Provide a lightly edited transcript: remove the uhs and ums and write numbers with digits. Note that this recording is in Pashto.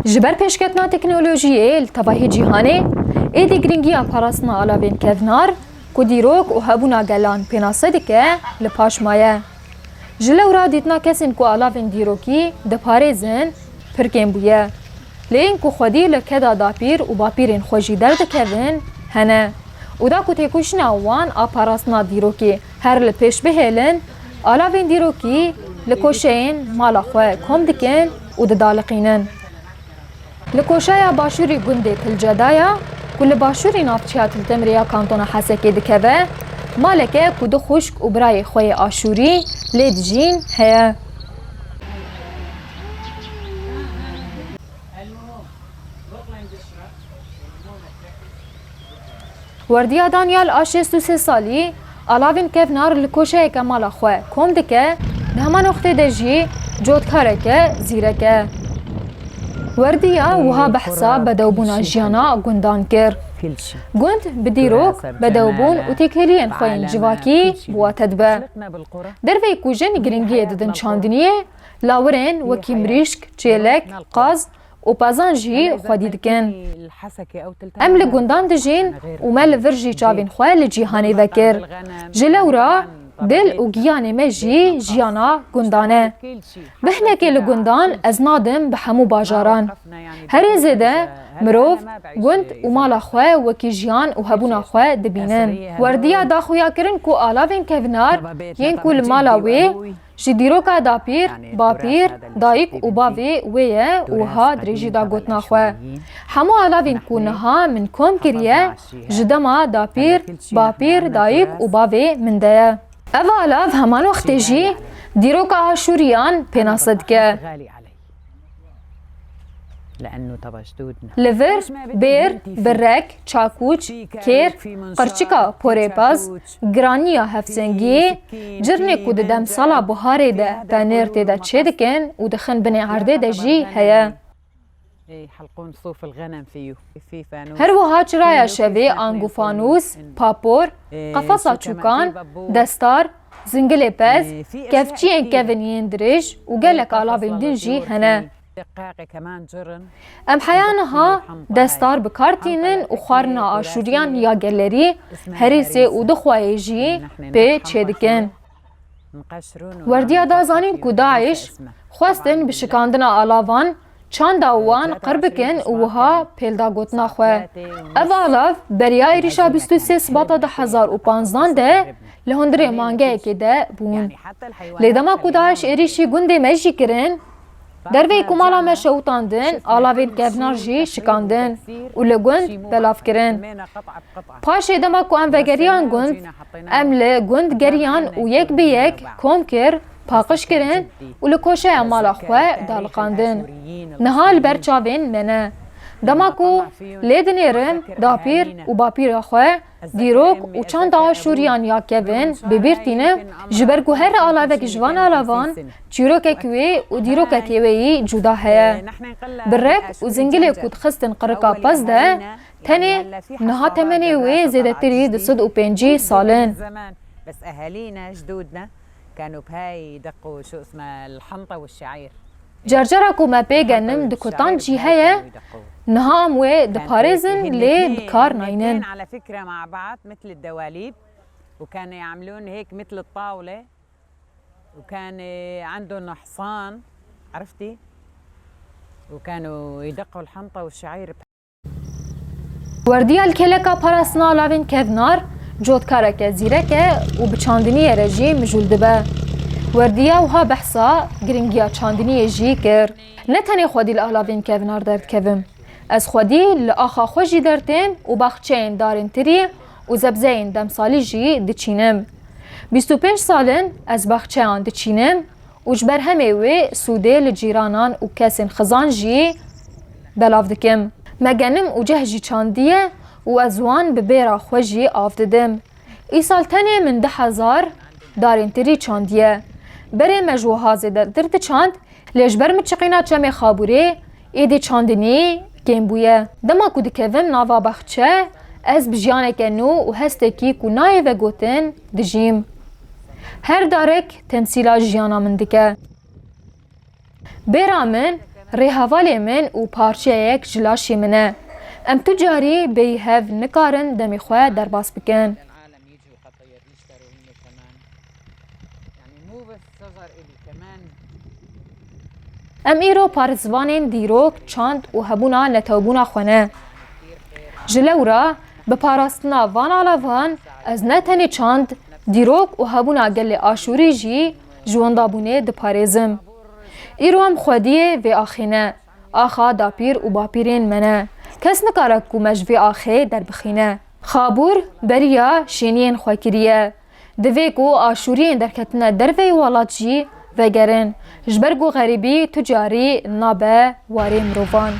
جبر پیشکتنا تکنولوژیه لطباهی جیهانه ایدی گرینگی پاراسنا علاوین کذنار که دیروک و هبونا گلان پیناسده که لپاش مایه. جلو را دیتنا کسین که علاوین دیروکی دپارزن پرکن بویه. لین که خودی لکدا داپیر و باپیرین خوشی درد کهون هنه. و دا که تکوشن آوان پاراسنا دیروکی هر لپیش بهلن علاوین دیروکی لکوشین مالا خواه کم دکن و ددالقینن. لکوشایا باشوری گنده تلجدایا کل باشوری نافچیا تلتمریا کانتونا حسکی دکوه مالکه کدو خشک و برای خوی آشوری لید جین هیا. وردیا دانیال آشست و 3 سالی علاوین کفنار لکوشای که مالا خواه کم دکه ده همان وقتی دجی جودکاره که زیره که. وردیا وها بحثا بدوبونا جیانا گندان کر. گند بدیروک بدوبون و تکرین خوین جواکی بواتد به. دروی کوژن گرینگی ددن چاندنیه لاورین وکی مریشک، چیلک، قاز و پازان جی خودی دکن. ام لگندان دجین و مل ورجی چاوین خواه لجیهانی وکر. جلورا دل و گیان مجی جیانا گندانه. بهنه که لگندان از نادم به همو باجاران. هر زده مروف گند و مالا خواه وکی جیان و هبونا خواه دبینن. وردیا دا خویا کرن کو آلاوین کهونار ین کل مالا وی جدیروکا داپیر، باپیر، دایک و باوی ویه و ها دریجی دا گوتنا خواه. همو آلاوین کو نها من کم کریه جدما داپیر، باپیر، دایک و باوی من ده. او آلاف همان وقت جی دیروکا آشوریان پیناسد که. لور، بیر، برک، چاکوچ، کیر، قرچکا پوریپاز، گرانیا هفزنگی، جرنی کود دم سالا بحاره ده پنیر تیده چه دکن و دخن بنی عرده ده جی هیا. هر وها چرای شوی آنگو فانوس، پاپور، قفصا چوکان، دستار، زنگل پز، کفچی کفنین درش و گلک آلاوین دین جی هنه. ام حیانها دستار بکارتینن و خوارنا آشوریان یا گلری هریسه و دخواه جی به چه دکن. وردیا دازانین که داعش خواستن بشکاندن آلاوان چند آوان قربکن و وها پیلدا گوتنا خواه. او آلاف بریای ریشا 23 سباتا 2015 ده لهندره مانگه که ده بون. لیدما که داعش ایریشی گنده مجی کرن دروی کمالا ما شوتاندن آلاوین کهونار جی شکاندن و لگند بلاف کرن. پاش دما که ام وگریان گند ام لگند گریان و یک به یک کم کر پاقش کرن و لکوشه مالا خواه دالقاندن. نهال برچاوین منه. دما که لیدنیرم داپیر و باپیر خواه دیروک و چند آشوریان یا کهون ببیرتینه جبرگو هر آلاوک جوان آلاوان چیروک کوی و دیروک کوی جدا هیا. برک و زنگل کود خستن قرقا پس ده تنه نها تمنی وی زیده تری 205 سالن. بس اهالينا جدودنا كانوا بهاي يدقوا شو اسمه الحنطه والشعير. جرجرا کو ما پیگنم دکتان جی هیا نهام و دپارزن لی دکار ناینن. على فكره مع بعض مثل الدواليب وكانوا يعملون هيك مثل الطاوله وكان عندهم حصان عرفتي وكانوا يدقوا الحنطه والشعير. وردیا الکلکا پاراسنا لاوین کهونار جودکارک زیرکه و بچاندنی رژی مجول دبه. وردیا وها بحثا گرینگیا چاندنی جی کر. نتنی خودی لالاوین کهونار درد کهوم. از خودی لآخا خوشی درتین و باخچین دارین تری و زبزین دمسالی جی دچینم. 25 سالن از باخچهان دچینم و جبر همه وی سوده لجیرانان و کسین خزان جی بلاف دکم. مگنم و جهجی چاندیه و ازوان ببیرا خوشی آفددم. ای سال تنه من 10,000 دارین تری چاندیه. بره مجوها زیده درد چاند لیجبر مچقینا چمه خابوره ایده چاندنی گیم بویه. دما کو دکوم ناوا بخچه از بجیانه که نو و هسته کی کو نای و گوتن دجیم. هر دارک تمثیلا جیانا من دکه. بیرا من rêhevalê min û parçeyek ji laşê min e. Em tu carî bêyî hev nikarin demê xwe derbas bikin. العالم يجوا حتى يشتروا هن كمان يعني مو بس صغر إلي كمان Em îro parzivanên dîrok, çand û hebûna netewbûna xwe ne. Ji lewra bi parastina van alavan ez ne tenê çand, dîrok û hebûna gelê aşûrî jî ji wendabûnê diparêzim. Îro em xwediyê vê axê ne, axa dapîr û bapîrên me ne. Kes nikare ku me ji vê axê derbixîne. Xabûr beriya şêniyên xwe kiriye. Divê ku aşûriyên derketine dervey welat jî vegerin. Ji ber ku xerîbî tu carî nabe warê mirovan.